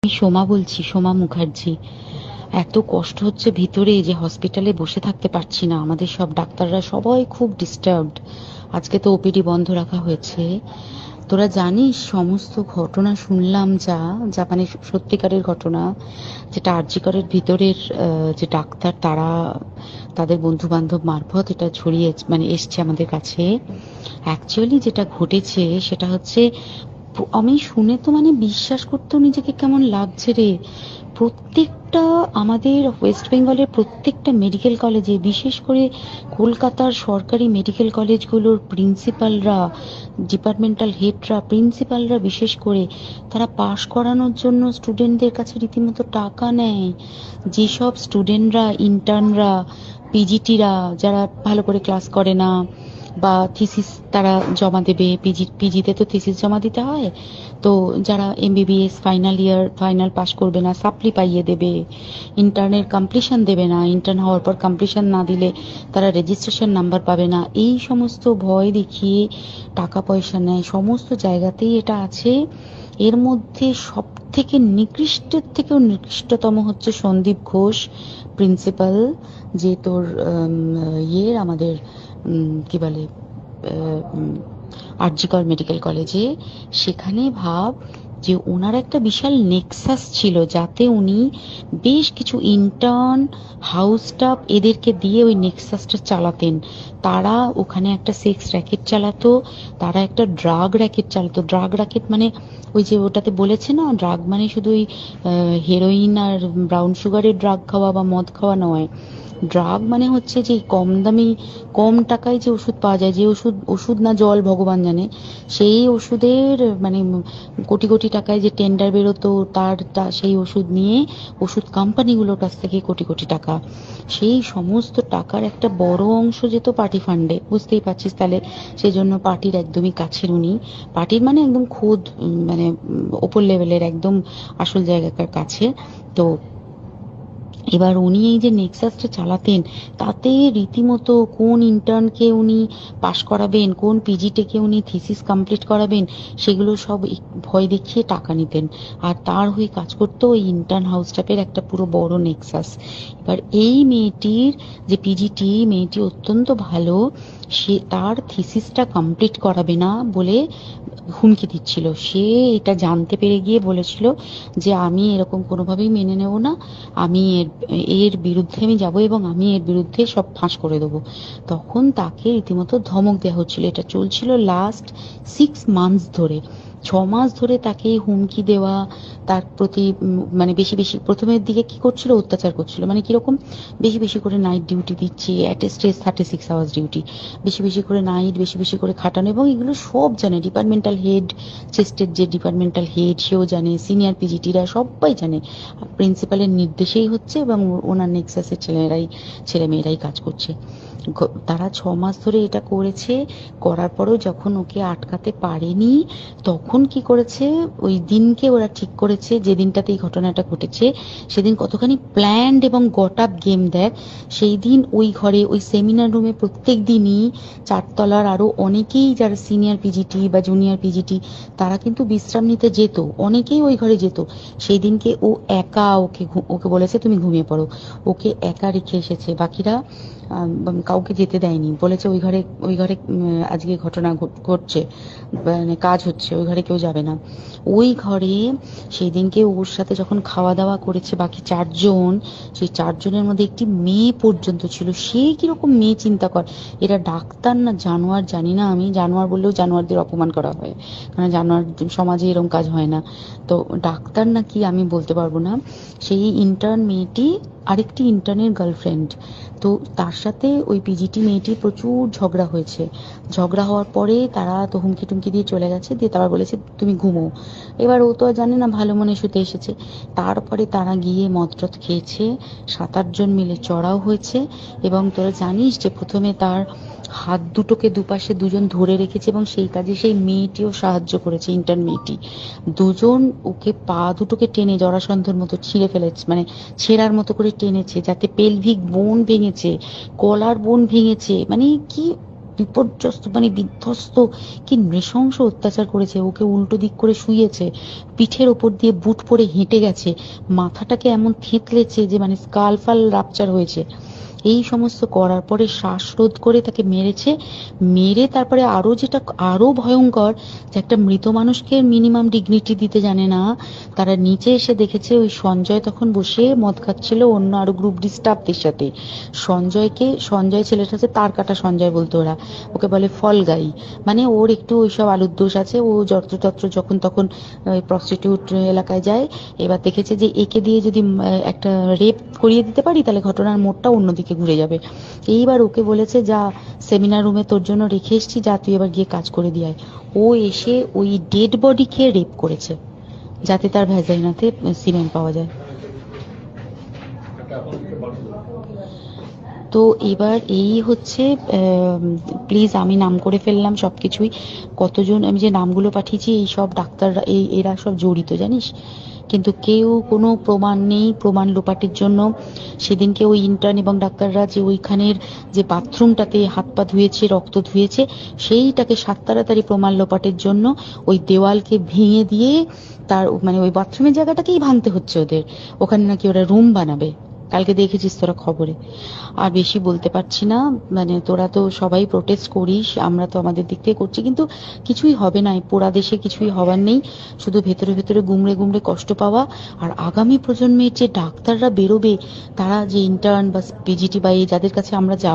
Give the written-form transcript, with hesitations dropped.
আমি সোমা বলছি, সোমা মুখার্জি। এত কষ্ট হচ্ছে ভিতরে যে হসপিটালে বসে থাকতে পারছি না, আমাদের সব ডাক্তাররা সবাই খুব ডিস্টার্বড। আজকে তো ওপিডি বন্ধ রাখা হয়েছে। তোরা জানিস সমস্ত ঘটনা শুনলাম, যা যা মানে সত্যিকারের ঘটনা, যেটা আরজি করের ভিতরের যে ডাক্তার তারা তাদের বন্ধু বান্ধব মারফত এটা ছড়িয়ে মানে এসছে আমাদের কাছে। অ্যাকচুয়ালি যেটা ঘটেছে সেটা হচ্ছে, আমি শুনে তো মানে বিশ্বাস করতেও নিজেকে কেমন লাগছে রে। প্রত্যেকটা আমাদের ওয়েস্ট বেঙ্গলের প্রত্যেকটা মেডিকেল কলেজে, বিশেষ করে কলকাতার সরকারি মেডিকেল কলেজগুলোর প্রিন্সিপালরা, ডিপার্টমেন্টাল হেডরা, প্রিন্সিপালরা বিশেষ করে, তারা পাশ করানোর জন্য স্টুডেন্টদের কাছে রীতিমতো টাকা নেয়। যেসব স্টুডেন্টরা, ইন্টার্নরা, পিজিটিরা যারা ভালো করে ক্লাস করে না বা থিসিস তারা জমা দেবে, পিজিতে তো থিসিস জমা দিতে হয়, তো যারা MBBS final year final pass করবে না সাপ্লি পাইয়ে দেবে, ইন্টার্নের কমপ্লিশন দেবে না, ইন্টার্ন হওয়ার পর কমপ্লিশন না দিলে তারা রেজিস্ট্রেশন নাম্বার পাবে না, এই সমস্ত ভয় দেখিয়ে টাকা পয়সা নেয়। সমস্ত জায়গাতেই এটা আছে। এর মধ্যে সব থেকে নিকৃষ্টের থেকেও নিকৃষ্টতম হচ্ছে সন্দীপ ঘোষ, প্রিন্সিপাল, যে তোর আমাদের কি বলে আরজি কর মেডিকেল কলেজে। সেখানে ভাব যে ওনার একটা বিশাল নেক্সাস ছিল, যাতে উনি বেশ কিছু ইন্টার্ন, হাউস স্টাফ এদেরকে দিয়ে ওই নেক্সাসটা চালাতেন। তারা ওখানে একটা সেক্স র্যাকেট চালাতো, তারা একটা ড্রাগ র্যাকেট চালাতো। ড্রাগ র্যাকেট মানে ওই যে ওটাতে বলেছে না, ড্রাগ মানে শুধু ওই হেরোইন আর ব্রাউন সুগারের ড্রাগ খাওয়া বা মদ খাওয়া নয়। ড্রাগ মানে হচ্ছে যে কম দামি, কম টাকায় যে ওষুধ পাওয়া যায়, যে ওষুধ, ওষুধ না জল ভগবান জানে, সেই ওষুধের মানে কোটি কোটি টাকায় যে টেন্ডার বেরোতো, সেই ওষুধ নিয়ে ওষুধ কোম্পানিগুলোর কাছ থেকে কোটি কোটি টাকা, সেই সমস্ত টাকার একটা বড় অংশ যেত পার্টি ফান্ডে। বুঝতেই পারছিস তাহলে, সেই জন্য পার্টির একদমই কাছের উনি, পার্টির মানে একদম খুদ মানে ওপর লেভেলের একদম আসল জায়গাকার কাছে। তো এবার উনি এই যে নেক্সাসটা চালাতেন, তাতে রীতিমতো কোন ইন্টার্নকে উনি পাশ করাবেন, কোন পিজিটিকে উনি থিসিস কমপ্লিট করাবেন, সেগুলো সব ভয় দেখিয়ে টাকা নিতেন। আর তার হয়ে কাজ করতো ওই ইন্টার্ন হাউস স্টাফের একটা পুরো বড় নেক্সাস। এবার এই মেয়েটির যে পিজিটি, মেয়েটি অত্যন্ত ভালো, সে তার থিসিসটা কমপ্লিট করাবে না বলে হুমকি দিচ্ছিল। সে এটা জানতে পেরে গিয়ে বলেছিল যে আমি এরকম কোনোভাবেই মেনে নেব না, আমি এর বিরুদ্ধে আমি যাব এবং আমি এর বিরুদ্ধে সব ফাঁস করে দেবো। তখন তাকে রীতিমতো ধমক দেওয়া হচ্ছিল। এটা চলছিল লাস্ট 6 মান্থস ধরে। 6 মাস ধরে তাকে হুমকি দেওয়া, তার প্রতি মানে বেশি বেশি প্রথমের দিকে কি করছিল, অত্যাচার করছিল। মানে কিরকম, বেশি বেশি করে নাইট ডিউটি দিচ্ছে, at a stress 36 hours duty, বেশি বেশি করে নাইট, বেশি বেশি করে খাটানো। এবং এগুলো সব জানে ডিপার্টমেন্টাল হেড, চেস্টের যে ডিপার্টমেন্টাল হেড সেও জানে, সিনিয়র পিজিটিরা সবাই জানে। প্রিন্সিপালের নির্দেশেই হচ্ছে এবং ওনার নেক্সাসের ছেলেমেয়েরাই কাজ করছে। তারা 6 মাস ধরে এটা করেছে। করার পরেও যখন ওকে আটকাতে পারেনি, তখন কি করেছে, ওই দিনকে ওরা ঠিক করেছে যে দিনটাতে এই ঘটনাটা ঘটেছে, সেদিন কতখানি প্ল্যান্ড এবং গট আপ গেম দেখ। সেই দিন ওই ঘরে, ওই সেমিনার রুমে প্রত্যেক দিনই 4 তলার আরো অনেকেই যারা সিনিয়র পিজিটি বা জুনিয়র পিজিটি, তারা কিন্তু বিশ্রাম নিতে যেত, অনেকেই ওই ঘরে যেত। সেই দিনকে ও একা, ওকে বলেছে তুমি ঘুমিয়ে পড়ো, ওকে একা রেখে এসেছে। বাকিরা কাউকে যেতে দেয়নি, বলেছে ওই ঘরে আজকে ঘটনা ঘটছে, মানে কাজ হচ্ছে, ওই ঘরে কেউ যাবে না। ওই ঘরে সেই দিনকে ওর সাথে যখন খাওয়া দাওয়া করেছে বাকি 4 জন, সেই 4 জনের মধ্যে একটি মেয়ে পর্যন্ত ছিল। সে কিরকম মেয়ে চিন্তা কর, এরা ডাক্তার না জানোয়ার জানি না, আমি জানোয়ার বললেও জানোয়ারদের অপমান করা হয়, কারণ জানোয়ার সমাজে এরকম কাজ হয় না। তো ডাক্তার না কি আমি বলতে পারবো না। সেই ইন্টার্ন মেয়েটি আরেকটি ইন্টার্নের গার্লফ্রেন্ড। তো তার সাথে ওই পিজিটি মেয়েটি প্রচুর ঝগড়া হয়েছে। ঝগড়া হওয়ার পরে তারা তো হুমকি টুমকি দিয়ে চলে গেছে, দিয়ে তারা বলেছে তুমি ঘুমো। এবার ও তো আর জানে না, ভালো মনে শুতে এসেছে। তারপরে তারা গিয়ে মদটদ খেয়েছে, 7-8 জন মিলে চড়াও হয়েছে। এবং তোরা জানিস যে প্রথমে তার হাত দুটোকে দুপাশে 2 জন ধরে রেখেছে এবং সেই কাজে সেই মেয়েটিও সাহায্য করেছে, ইন্টার্ন মেয়েটি। 2 জন ওকে পা দুটোকে টেনে জরাসন্ধের মতো ছিঁড়ে ফেলেছে, মানে ছেঁড়ার মতো করে টেনেছে, যাতে পেলভিক বোন ভেঙেছে, গলার বোন ভেঙেছে। মানে কি বিপর্যস্ত, মানে বিধ্বস্ত, কি নৃশংস অত্যাচার করেছে। ওকে উল্টো দিক করে শুইয়েছে, পিঠের ওপর দিয়ে বুট পরে হেঁটে গেছে, মাথাটাকে এমন থেঁতলেছে যে মানে স্কাল ফাল রাপচার হয়েছে। এই সমস্ত করার পরে শ্বাসরোধ করে তাকে মেরেছে। মেরে তারপরে আরো যেটা আরো ভয়ঙ্কর, যে একটা মৃত মানুষকে মিনিমাম ডিগনিটি দিতে জানে না। তারা নিচে এসে দেখেছে ওই সঞ্জয় তখন বসে মদ খাচ্ছিল অন্য আরো গ্রুপ ডি স্টাফদের সাথে। সঞ্জয় ছেলেটা হচ্ছে তার কাটা সঞ্জয় বলতো ওরা, ওকে বলে ফল গাই। মানে ওর একটু ওইসব আলুর দোষ আছে, ও যত্রতত্র যখন তখন প্রস্টিটিউট এলাকায় যায়। এবার দেখেছে যে একে দিয়ে যদি একটা রেপ করিয়ে দিতে পারি তাহলে ঘটনার মোড়টা অন্যদিকে ঘুরে যাবে। এইবার ওকে বলেছে, যা সেমিনার রুমে তোর জন্য রেখে এসছি, যা তুই এবার গিয়ে কাজ করে দিয়ে আয়। ও এসে ওই ডেড বডিকে রেপ করেছে যাতে তার ভ্যাজাইনাতে সিমেন্ট পাওয়া যায়। তো এবার এই হচ্ছে, প্লিজ আমি নাম করে ফেললাম সবকিছুই। কতজন আমি যে নামগুলো পাঠিয়েছি এই সব ডাক্তাররা, এরা সব জড়িত জানিস, কিন্তু কেউ কোনো প্রমাণ নেই। প্রমাণ লোপাটের জন্য সেদিনকে ওই ইন্টার্ন এবং ডাক্তাররা যে ওইখানের যে বাথরুমটাতে হাত পা ধুয়েছে, রক্ত ধুয়েছে, সেইটাকে সাত তাড়াতাড়ি প্রমাণ লোপাটের জন্য ওই দেওয়ালকে ভেঙে দিয়ে তার মানে ওই বাথরুমের জায়গাটাকেই ভাঙতে হচ্ছে ওদের। ওখানে নাকি ওরা রুম বানাবে, কালকে দেখেছিস তোরা খবরে। আর বেশি বলতে পারছি না, মানে তোরা তো সবাই প্রোটেস্ট করিস, আমরা তো আমাদের দিক থেকে করছি, কিন্তু কিছুই হবে না। এই পোড়া দেশে কিছুই হবার নেই, শুধু ভেতরে ভেতরে গুমড়ে গুমড়ে কষ্ট পাওয়া। আর আগামী প্রজন্মের যে ডাক্তাররা বেরোবে, তারা যে ইন্টার্ন বা পিজিটি বা যাদের কাছে আমরা যাব,